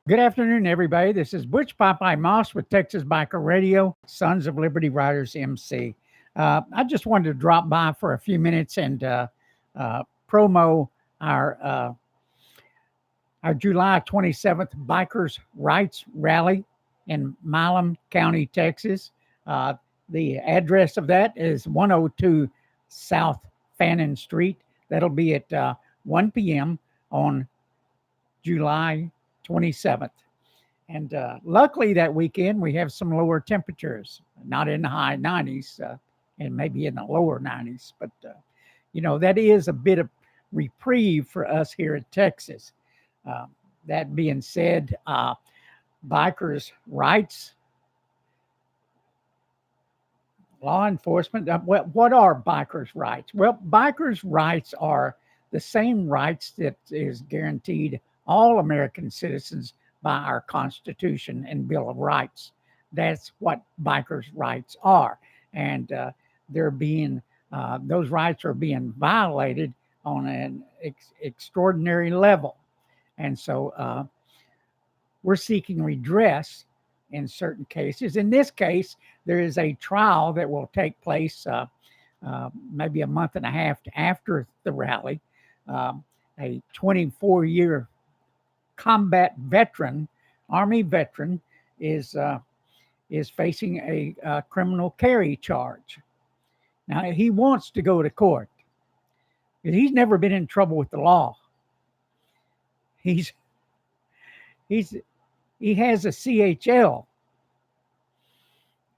Good afternoon, everybody. This is Butch Popeye Moss with Texas Biker Radio, Sons of Liberty Riders MC. I just wanted to drop by for a few minutes and promo our uh, our July 27th Bikers' Rights Rally in Milam County, Texas. Uh, the address of that is 102 South Fannin Street. That'll be at 1 p.m. on July 27th. And luckily that weekend we have some lower temperatures, not in the high 90s and maybe in the lower 90s. But, that is a bit of reprieve for us here in Texas. Uh, that being said, bikers' rights, law enforcement, what are bikers' rights? Well, bikers' rights are the same rights that is guaranteed all American citizens by our Constitution and Bill of Rights. That's what bikers' rights are, and they're being those rights are being violated on an extraordinary level, and so we're seeking redress in certain cases. In this case, there is a trial that will take place maybe a month and a half after the rally. A 24-year combat veteran, Army veteran, is facing a criminal carry charge. Now he wants to go to court. He's never been in trouble with the law. He's he has a CHL.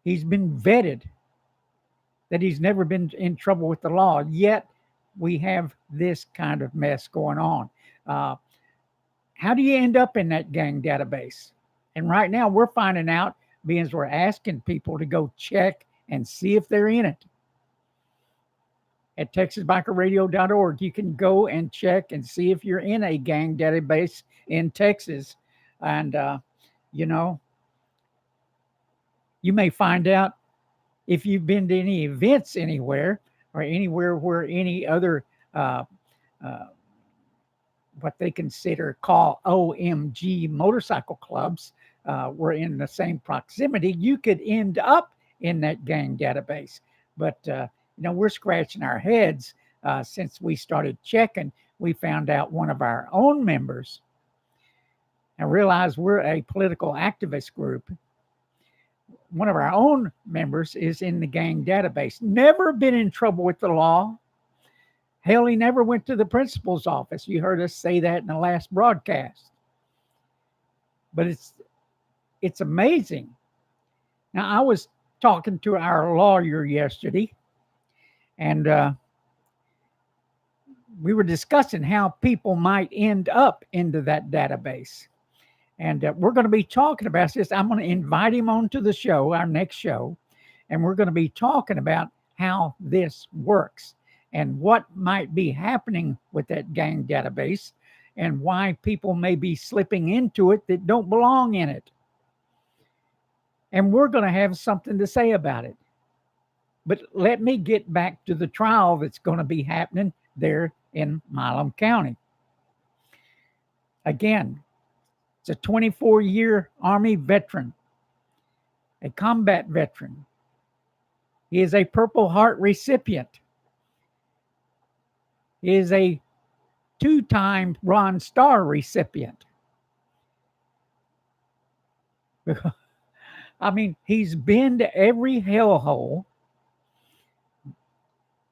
He's been vetted that he's never been in trouble with the law. Yet we have this kind of mess going on. How do you end up in that gang database? And right now we're finding out because we're asking people to go check and see if they're in it. At TexasBikerRadio.org, you can go and check and see if you're in a gang database in Texas. And, you know, you may find out if you've been to any events anywhere or anywhere where any other what they call OMG motorcycle clubs were in the same proximity, you could end up in that gang database. But, we're scratching our heads since we started checking. We found out one of our own members. I realize we're a political activist group. One of our own members is in the gang database. Never been in trouble with the law. Hell, he never went to the principal's office. You heard us say that in the last broadcast. But it's amazing. Now, I was talking to our lawyer yesterday, and we were discussing how people might end up into that database. And we're going to be talking about this. I'm going to invite him onto the show, our next show, and we're going to be talking about how this works and what might be happening with that gang database and why people may be slipping into it that don't belong in it. And we're going to have something to say about it. But let me get back to the trial that's going to be happening there in Milam County. Again, it's a 24-year Army veteran, a combat veteran. He is a Purple Heart recipient. He is a 2-time Bronze Star recipient. I mean, he's been to every hellhole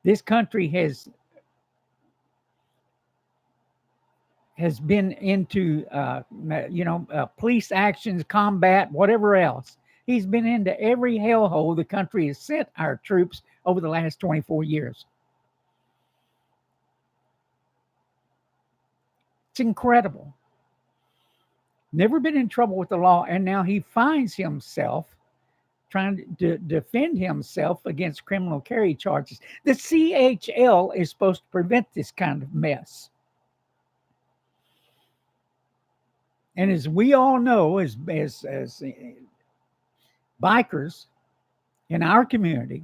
this country has been into, police actions, combat, whatever else. He's been into every hellhole the country has sent our troops over the last 24 years. It's incredible. Never been in trouble with the law, and now he finds himself trying to defend himself against criminal carry charges. The CHL is supposed to prevent this kind of mess. And as we all know, as bikers in our community,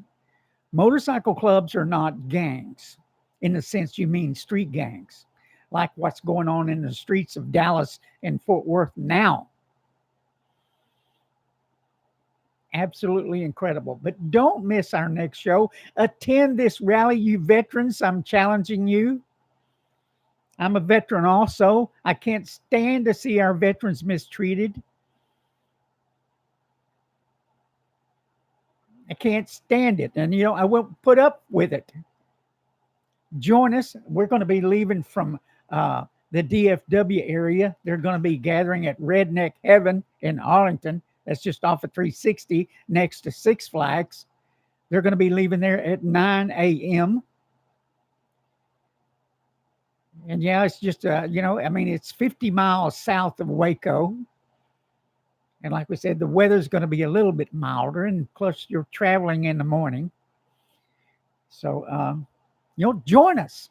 motorcycle clubs are not gangs in the sense you mean street gangs, like what's going on in the streets of Dallas and Fort Worth now. Absolutely incredible. But don't miss our next show. Attend this rally, you veterans. I'm challenging you. I'm a veteran also. I can't stand to see our veterans mistreated. I can't stand it. And, I won't put up with it. Join us. We're going to be leaving from the DFW area. They're going to be gathering at Redneck Heaven in Arlington. That's just off of 360 next to Six Flags. They're going to be leaving there at 9 a.m. And yeah, it's just, it's 50 miles south of Waco. And like we said, the weather's going to be a little bit milder, and plus you're traveling in the morning. So, join us.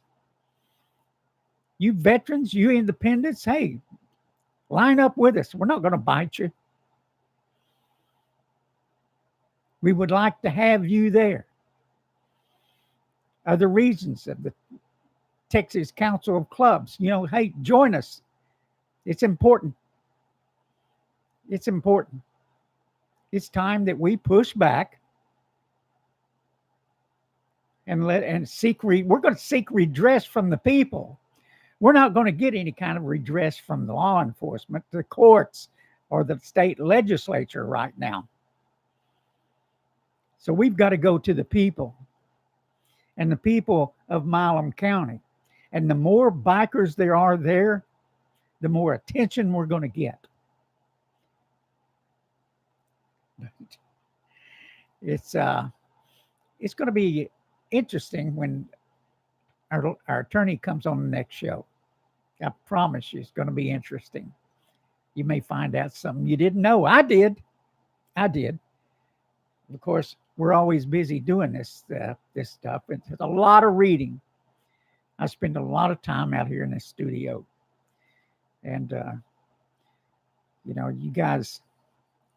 You veterans, you independents, hey, line up with us. We're not going to bite you. We would like to have you there. Other reasons of the Texas Council of Clubs, hey, join us. It's important. It's important. It's time that we push back and seek. We're going to seek redress from the people. We're not going to get any kind of redress from the law enforcement, the courts, or the state legislature right now. So we've got to go to the people, and the people of Milam County. And the more bikers there are there, the more attention we're going to get. It's going to be interesting when our attorney comes on the next show. I promise you, it's going to be interesting. You may find out something you didn't know. I did. Of course, we're always busy doing this stuff. It's a lot of reading. I spend a lot of time out here in the studio. And, you guys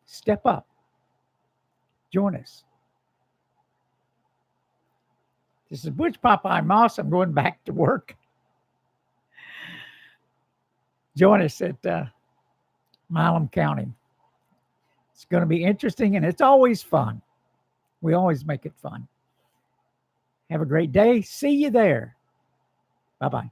step up. Join us. This is Butch Popeye Moss. I'm going back to work. Join us at Milam County. It's going to be interesting, and it's always fun. We always make it fun. Have a great day. See you there. Bye-bye.